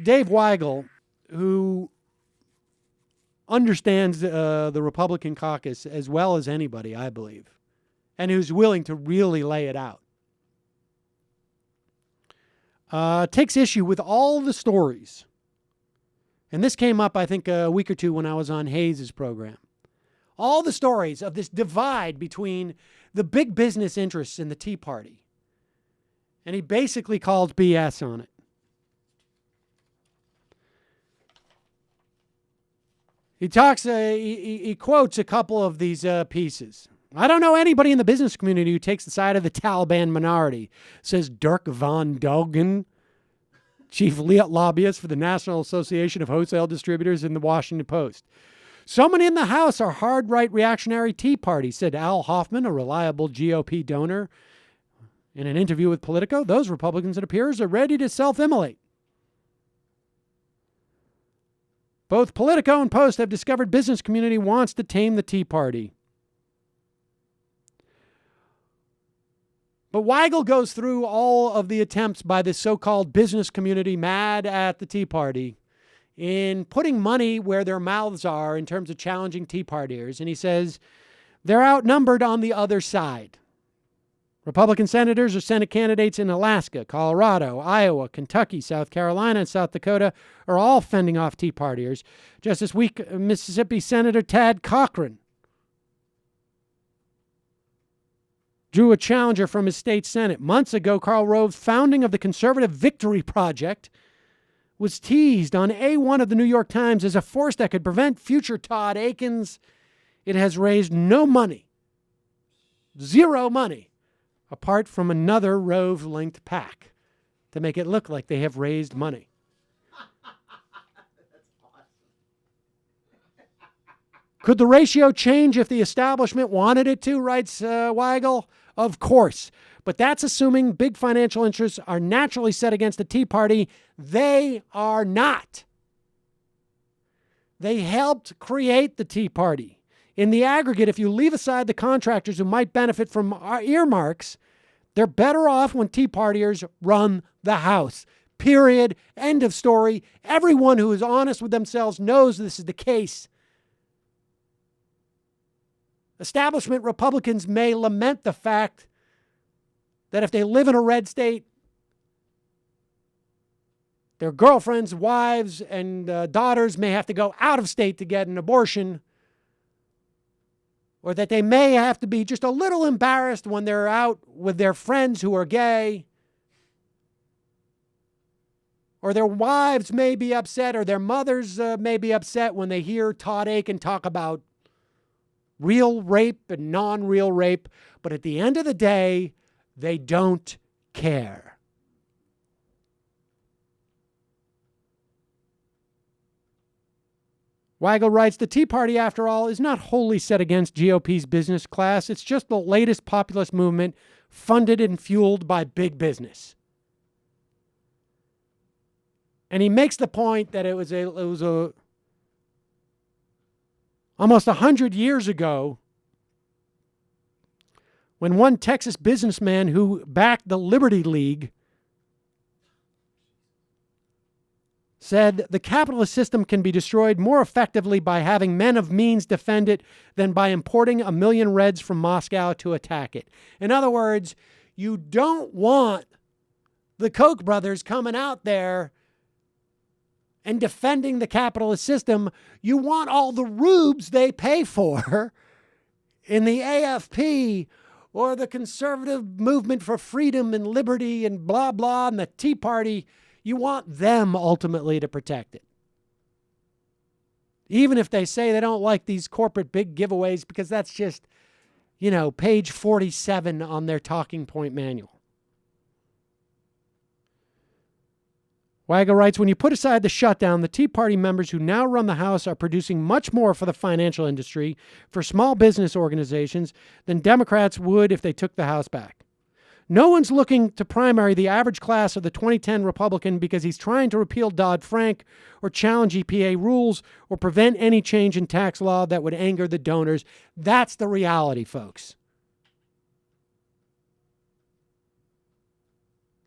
Dave Weigel, who understands the Republican caucus as well as anybody, I believe, and who's willing to really lay it out, takes issue with all the stories. And this came up, I think, a week or two when I was on Hayes' program. All the stories of this divide between the big business interests in the Tea Party. And he basically called BS on it. He talks, he quotes a couple of these pieces. I don't know anybody in the business community who takes the side of the Taliban minority, says Dirk van Dogen, chief lobbyist for the National Association of Wholesale Distributors in the Washington Post. So many in the House are hard right reactionary Tea Party, said Al Hoffman, a reliable GOP donor, in an interview with Politico. Those Republicans, it appears, are ready to self-immolate. Both Politico and Post have discovered business community wants to tame the Tea Party. But Weigel goes through all of the attempts by this so-called business community mad at the Tea Party in putting money where their mouths are in terms of challenging Tea Partiers. And he says they're outnumbered on the other side. Republican senators or Senate candidates in Alaska, Colorado, Iowa, Kentucky, South Carolina, and South Dakota are all fending off Tea Partiers. Just this week, Mississippi Senator Tad Cochran drew a challenger from his state Senate. Months ago, Karl Rove's founding of the Conservative Victory Project was teased on A1 of the New York Times as a force that could prevent future Todd Akins. It has raised no money, zero money, apart from another Rove-linked PAC to make it look like they have raised money. Could the ratio change if the establishment wanted it to, writes Weigel? Of course. But that's assuming big financial interests are naturally set against the Tea Party. They are not. They helped create the Tea Party. In the aggregate, if you leave aside the contractors who might benefit from our earmarks, they're better off when Tea Partiers run the House. Period. End of story. Everyone who is honest with themselves knows this is the case. Establishment Republicans may lament the fact that if they live in a red state, their girlfriends, wives, and daughters may have to go out of state to get an abortion, or that they may have to be just a little embarrassed when they're out with their friends who are gay, or their wives may be upset, or their mothers may be upset when they hear Todd Akin talk about real rape and non-real rape. But at the end of the day, they don't care. Weigel writes, the Tea Party, after all, is not wholly set against GOP's business class. It's just the latest populist movement funded and fueled by big business. And he makes the point that it was almost 100 years ago when one Texas businessman who backed the Liberty League said the capitalist system can be destroyed more effectively by having men of means defend it than by importing 1 million Reds from Moscow to attack it. In other words, you don't want the Koch brothers coming out there and defending the capitalist system. You want all the rubes they pay for in the AFP or the conservative movement for freedom and liberty and blah, blah, and the Tea Party. You want them ultimately to protect it. Even if they say they don't like these corporate big giveaways, because that's just, page 47 on their talking point manual. Weigel writes, when you put aside the shutdown, the Tea Party members who now run the House are producing much more for the financial industry, for small business organizations, than Democrats would if they took the House back. No one's looking to primary the average class of the 2010 Republican because he's trying to repeal Dodd-Frank or challenge EPA rules or prevent any change in tax law that would anger the donors. That's the reality, folks.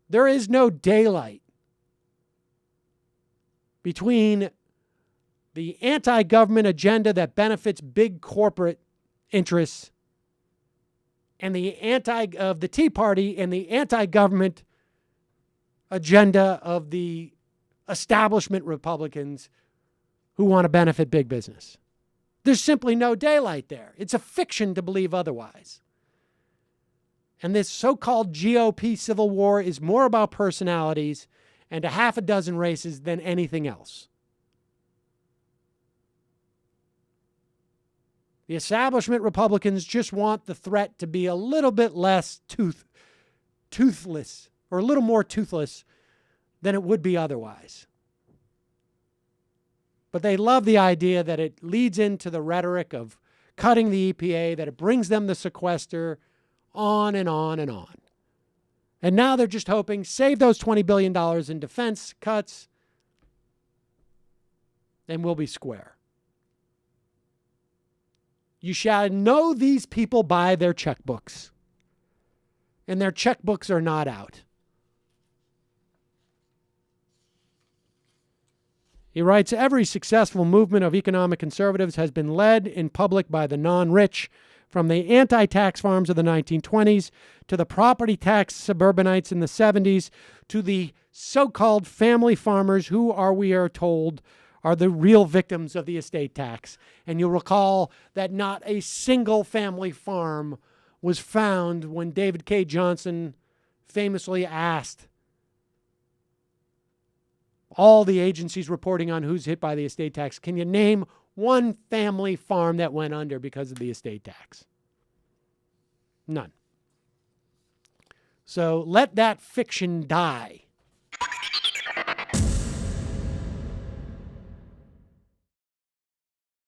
There is no daylight between the anti-government agenda that benefits big corporate interests and the Tea Party and the anti-government agenda of the establishment Republicans who want to benefit big business. There's simply no daylight there. It's a fiction to believe otherwise. And this so-called GOP civil war is more about personalities and a half a dozen races than anything else. The establishment Republicans just want the threat to be a little bit less toothless, or a little more toothless than it would be otherwise. But they love the idea that it leads into the rhetoric of cutting the EPA, that it brings them the sequester, on and on and on. And now they're just hoping, save those $20 billion in defense cuts, and we'll be square. You shall know these people by their checkbooks. And their checkbooks are not out. He writes, every successful movement of economic conservatives has been led in public by the non-rich, from the anti-tax farms of the 1920s to the property tax suburbanites in the 70s to the so-called family farmers who we are told, are the real victims of the estate tax. And you'll recall that not a single family farm was found when David K. Johnson famously asked all the agencies reporting on who's hit by the estate tax, can you name one family farm that went under because of the estate tax? None. So let that fiction die.